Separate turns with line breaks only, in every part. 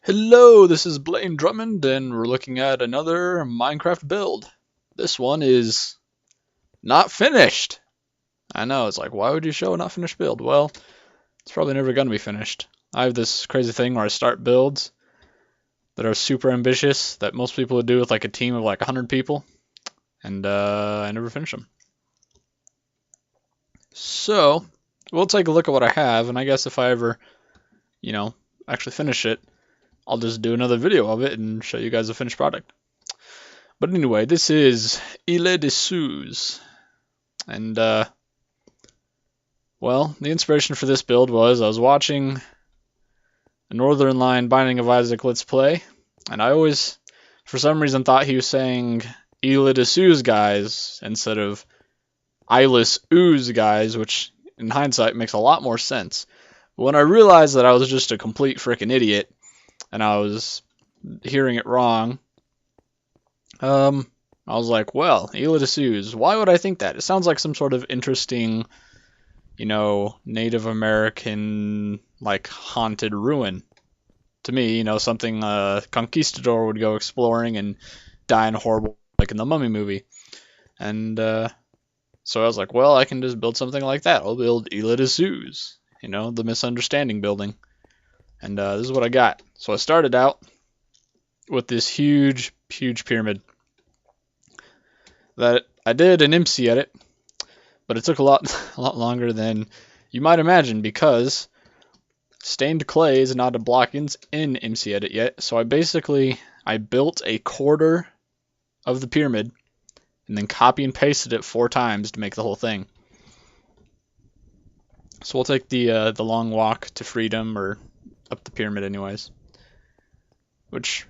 Hello, this is Blaine Drummond, and we're looking at another Minecraft build. This one is not finished. I know, it's like, why would you show a not finished build? Well, it's probably never going to be finished. I have this crazy thing where I start builds that are super ambitious that most people would do with like a team of like 100 people, and I never finish them. So, we'll take a look at what I have, and I guess if I ever, actually finish it, I'll just do another video of it and show you guys the finished product. But anyway, this is Isla de Seuz. And, well, the inspiration for this build was I was watching a Northern Lion Binding of Isaac Let's Play, and I always, for some reason, thought he was saying Isla de Seuz guys instead of Eyeless Ooze guys, which in hindsight makes a lot more sense. But when I realized that I was just a complete freaking idiot and I was hearing it wrong, I was like, well, Isla de Seuz, why would I think that? It sounds like some sort of interesting, Native American, like, haunted ruin. To me, something a conquistador would go exploring and die in a horrible, like in the Mummy movie. And so I was like, well, I can just build something like that. I'll build Isla de Seuz, the misunderstanding building. And this is what I got. So I started out with this huge, huge pyramid that I did an MC edit, but it took a lot longer than you might imagine because stained clay is not a block in MC edit yet. So I built a quarter of the pyramid and then copy and pasted it 4 times to make the whole thing. So we'll take the long walk to freedom, or up the pyramid anyways, which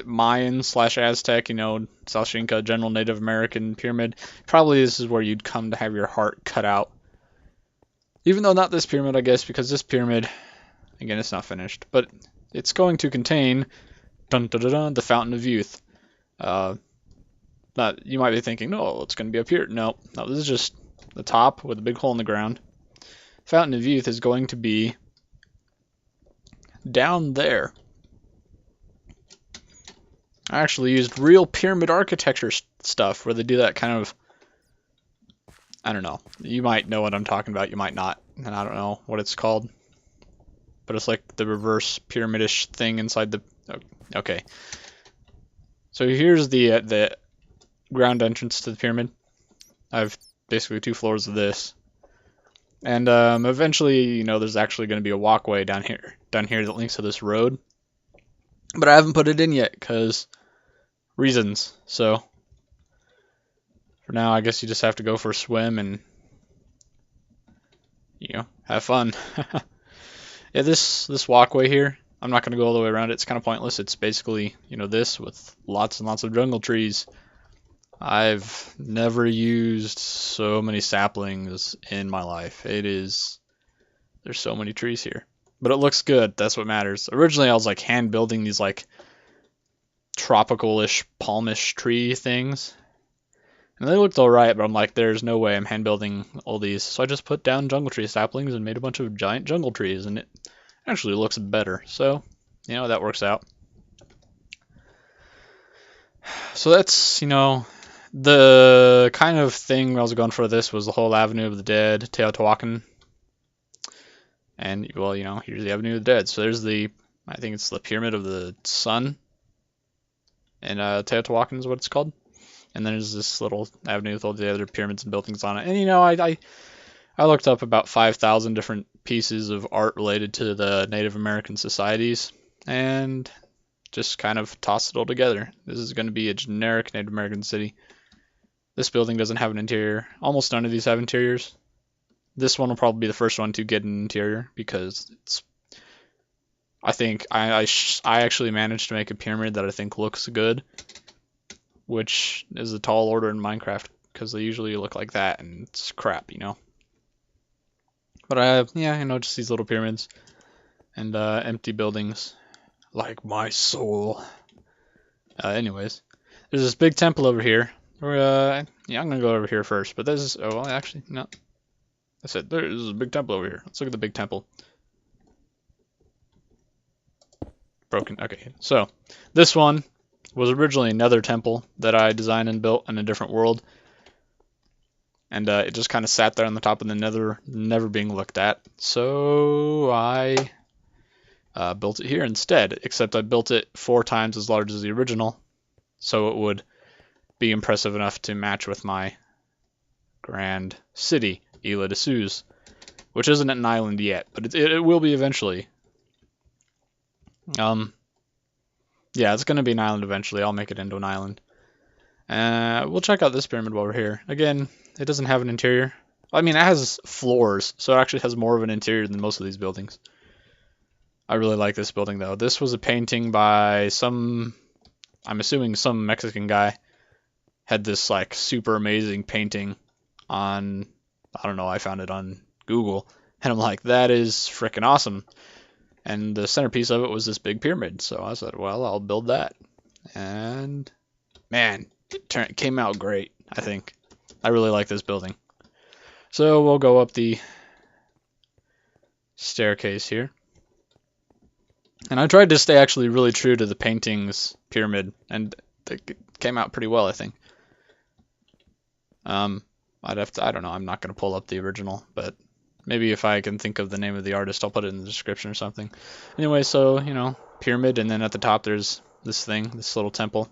Mayan / Aztec, Salshinka, general Native American pyramid. Probably this is where you'd come to have your heart cut out. Even though not this pyramid, I guess, because this pyramid, again, it's not finished, but it's going to contain the Fountain of Youth. You might be thinking, no, it's going to be up here. No, this is just the top with a big hole in the ground. Fountain of Youth is going to be down there. I actually used real pyramid architecture stuff where they do that kind of, I don't know. You might know what I'm talking about, you might not, and I don't know what it's called. But it's like the reverse pyramidish thing inside the, okay. So here's the ground entrance to the pyramid. I have basically 2 floors of this. And eventually, there's actually going to be a walkway down here that links to this road. But I haven't put it in yet because reasons. So for now, I guess you just have to go for a swim and have fun. Yeah, this walkway here, I'm not going to go all the way around it. It's kind of pointless. It's basically this with lots and lots of jungle trees. I've never used so many saplings in my life. There's so many trees here. But it looks good. That's what matters. Originally, I was like hand building these like tropical-ish, palmish tree things. And they looked alright, but I'm like, there's no way I'm hand building all these. So I just put down jungle tree saplings and made a bunch of giant jungle trees, and it actually looks better. So, that works out. So that's, the kind of thing I was going for this was the whole Avenue of the Dead, Teotihuacan. And, well, here's the Avenue of the Dead. So there's I think it's the Pyramid of the Sun. And Teotihuacan is what it's called. And then there's this little avenue with all the other pyramids and buildings on it. And, I looked up about 5,000 different pieces of art related to the Native American societies. And just kind of tossed it all together. This is going to be a generic Native American city. This building doesn't have an interior. Almost none of these have interiors. This one will probably be the first one to get an interior because I think I actually managed to make a pyramid that I think looks good, which is a tall order in Minecraft because they usually look like that and it's crap, But I have, just these little pyramids and empty buildings like my soul. Anyways, there's this big temple over here. I'm gonna go over here first, but this is, actually, no. I said, there's a big temple over here. Let's look at the big temple. broken. Okay, so this one was originally another temple that I designed and built in a different world. And it just kind of sat there on the top of the nether, never being looked at. So I built it here instead, except I built it 4 times as large as the original, so it would be impressive enough to match with my grand city, Isla de Seuz, which isn't an island yet, but it will be eventually. Yeah, it's going to be an island eventually. I'll make it into an island. We'll check out this pyramid while we're here. Again, it doesn't have an interior. I mean, it has floors, so it actually has more of an interior than most of these buildings. I really like this building, though. This was a painting by I'm assuming some Mexican guy had this, like, super amazing painting on, I don't know, I found it on Google, and I'm like, that is freaking awesome. And the centerpiece of it was this big pyramid, so I said, well, I'll build that. And, man, it came out great, I think. I really like this building. So we'll go up the staircase here. And I tried to stay actually really true to the painting's pyramid, and it came out pretty well, I think. I'd have to, I don't know, I'm not going to pull up the original, but maybe if I can think of the name of the artist, I'll put it in the description or something. Anyway, so, you know, pyramid, and then at the top there's this thing, this little temple.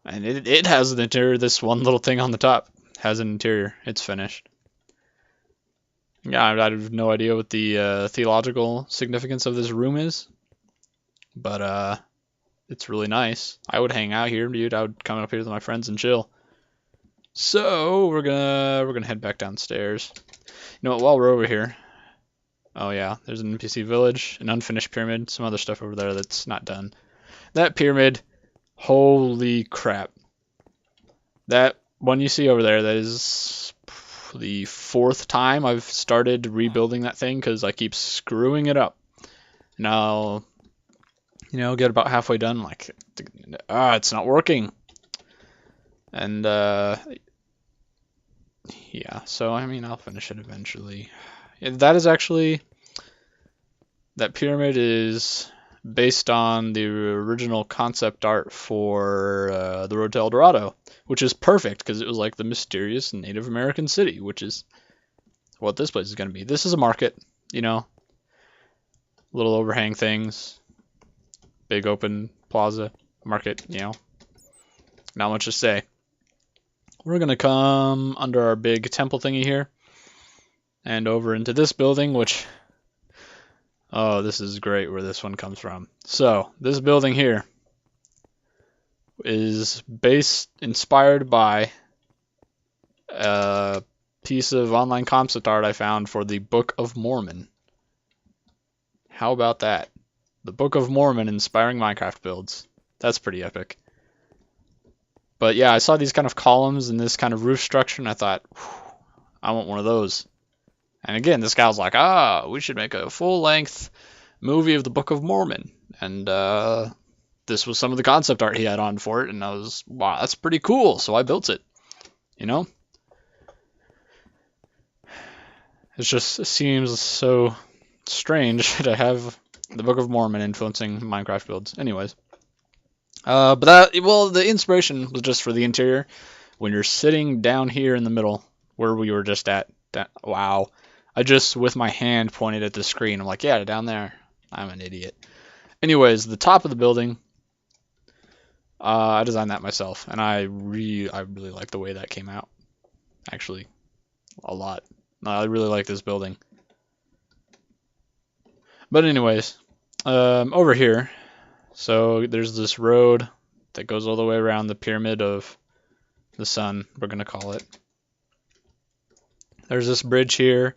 And it has an interior, this one little thing on the top has an interior. It's finished. Yeah, I have no idea what the theological significance of this room is, but it's really nice. I would hang out here, dude. I would come up here with my friends and chill. So we're gonna head back downstairs. You know what? While we're over here, oh yeah, there's an NPC village, an unfinished pyramid, some other stuff over there that's not done. That pyramid, holy crap! That one you see over there, that is the 4th time I've started rebuilding that thing because I keep screwing it up. Now, you know, get about halfway done, like, it's not working. And yeah, so I mean, I'll finish it eventually. That pyramid is based on the original concept art for the Road to El Dorado, which is perfect because it was like the mysterious Native American city, which is what this place is going to be. This is a market, you know, little overhang things, big open plaza, market, you know, not much to say. We're going to come under our big temple thingy here and over into this building, which, oh, this is great where this one comes from. So, this building here is inspired by a piece of online concept art I found for the Book of Mormon. How about that? The Book of Mormon inspiring Minecraft builds. That's pretty epic. But yeah, I saw these kind of columns and this kind of roof structure, and I thought, I want one of those. And again, this guy was like, we should make a full-length movie of the Book of Mormon. And this was some of the concept art he had on for it, and I was, wow, that's pretty cool. So I built it, you know? It just seems so strange to have the Book of Mormon influencing Minecraft builds. Anyways. But the inspiration was just for the interior. When you're sitting down here in the middle, where we were just at, wow. I just, with my hand, pointed at the screen. I'm like, yeah, down there. I'm an idiot. Anyways, the top of the building, I designed that myself, and I really like the way that came out. Actually, a lot. I really like this building. But anyways, over here, so there's this road that goes all the way around the pyramid of the sun, we're going to call it. There's this bridge here,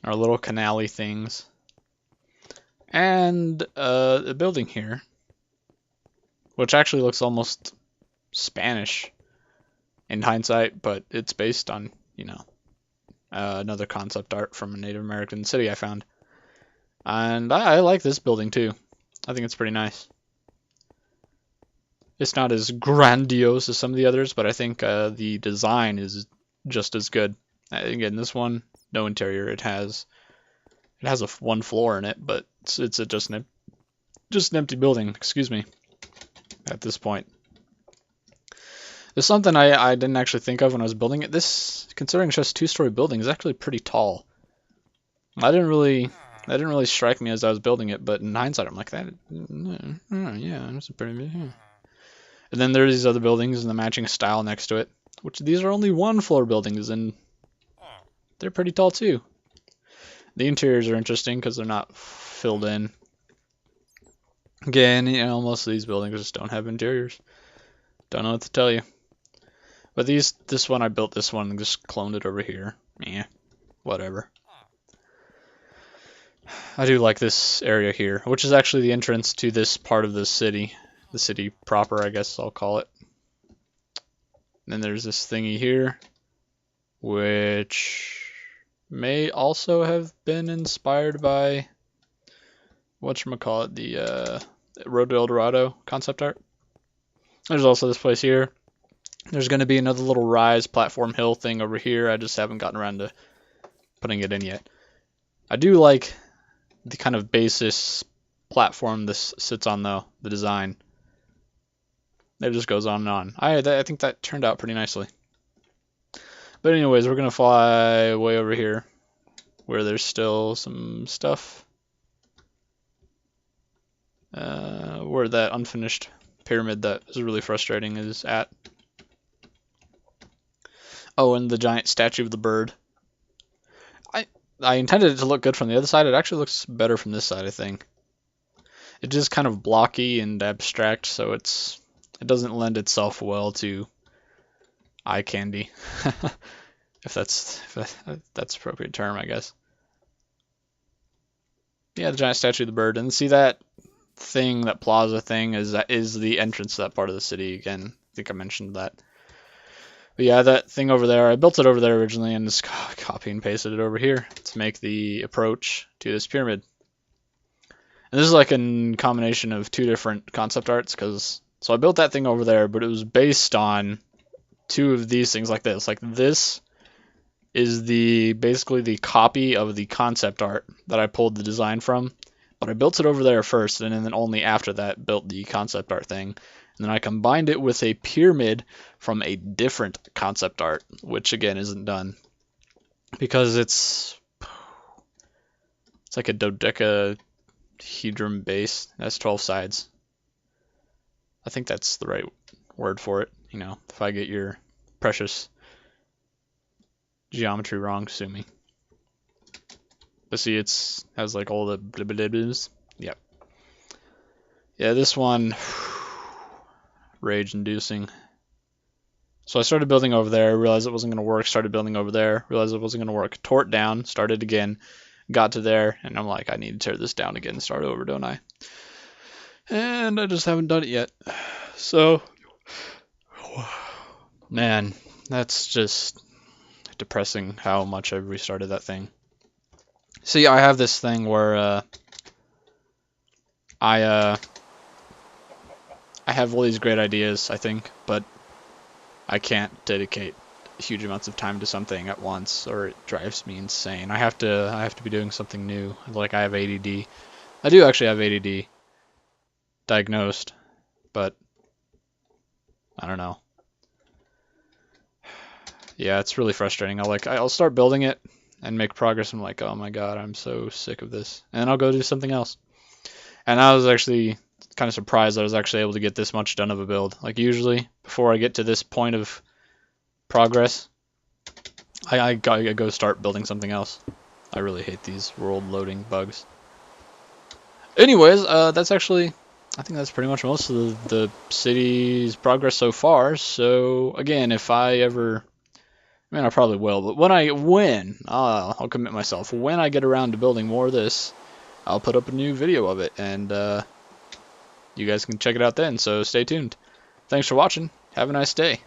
our little canal-y things, and a building here, which actually looks almost Spanish in hindsight, but it's based on, you know, another concept art from a Native American city I found. And I like this building too. I think it's pretty nice. It's not as grandiose as some of the others, but I think the design is just as good. Again, this one, no interior. It has one floor in it, but it's just an just an empty building, excuse me, at this point. There's something I didn't actually think of when I was building it. This, considering it's just a 2-story building, is actually pretty tall. That didn't really strike me as I was building it, but in hindsight, I'm like, yeah, that's a pretty big, yeah. And then there's these other buildings and the matching style next to it, which these are only 1-floor buildings, and they're pretty tall too. The interiors are interesting because they're not filled in. Again, you know, most of these buildings just don't have interiors. Don't know what to tell you. But this one, I built this one and just cloned it over here. Yeah, whatever. I do like this area here, which is actually the entrance to this part of the city proper, I guess I'll call it. And then there's this thingy here, which may also have been inspired by whatchamacallit, the Road to El Dorado concept art. There's also this place here. There's going to be another little rise platform hill thing over here. I just haven't gotten around to putting it in yet. I do like the kind of basis platform this sits on, though, the design. It just goes on and on. I think that turned out pretty nicely. But anyways, we're going to fly way over here where there's still some stuff. Where that unfinished pyramid that is really frustrating is at. Oh, and the giant statue of the bird. I intended it to look good from the other side. It actually looks better from this side, I think. It's just kind of blocky and abstract, so it doesn't lend itself well to eye candy, if that's appropriate term, I guess. Yeah, the giant statue of the bird, and see that thing, that plaza thing, is the entrance to that part of the city. Again, I think I mentioned that. But yeah, that thing over there, I built it over there originally and just copy and pasted it over here to make the approach to this pyramid. And this is like a combination of 2 different concept arts, so I built that thing over there, but it was based on 2 of these things like this. Like this is basically the copy of the concept art that I pulled the design from, but I built it over there first, and then only after that built the concept art thing. And then I combined it with a pyramid from a different concept art, which again isn't done because it's like a dodecahedron base. That's 12 sides. I think that's the right word for it. You know, if I get your precious geometry wrong, sue me. But see, has like all the blibblibs. Yep. Yeah, this one, rage-inducing. So I started building over there, realized it wasn't going to work, started building over there, realized it wasn't going to work, tore it down, started again, got to there, and I'm like, I need to tear this down again and start over, don't I? And I just haven't done it yet. So, man, that's just depressing how much I've restarted that thing. See, I have this thing where I have all these great ideas, I think, but I can't dedicate huge amounts of time to something at once, or it drives me insane. I have to be doing something new. Like, I have ADD. I do actually have ADD diagnosed, but I don't know. Yeah, it's really frustrating. I'll start building it and make progress. I'm like, oh my god, I'm so sick of this, and then I'll go do something else. And I was actually kind of surprised that I was actually able to get this much done of a build. Like, usually before I get to this point of progress, I go start building something else. I really hate these world loading bugs. Anyways, that's actually, I think that's pretty much most of the city's progress so far. So again, if I ever, I mean, I probably will, but I'll commit myself. When I get around to building more of this, I'll put up a new video of it, and you guys can check it out then, so stay tuned. Thanks for watching. Have a nice day.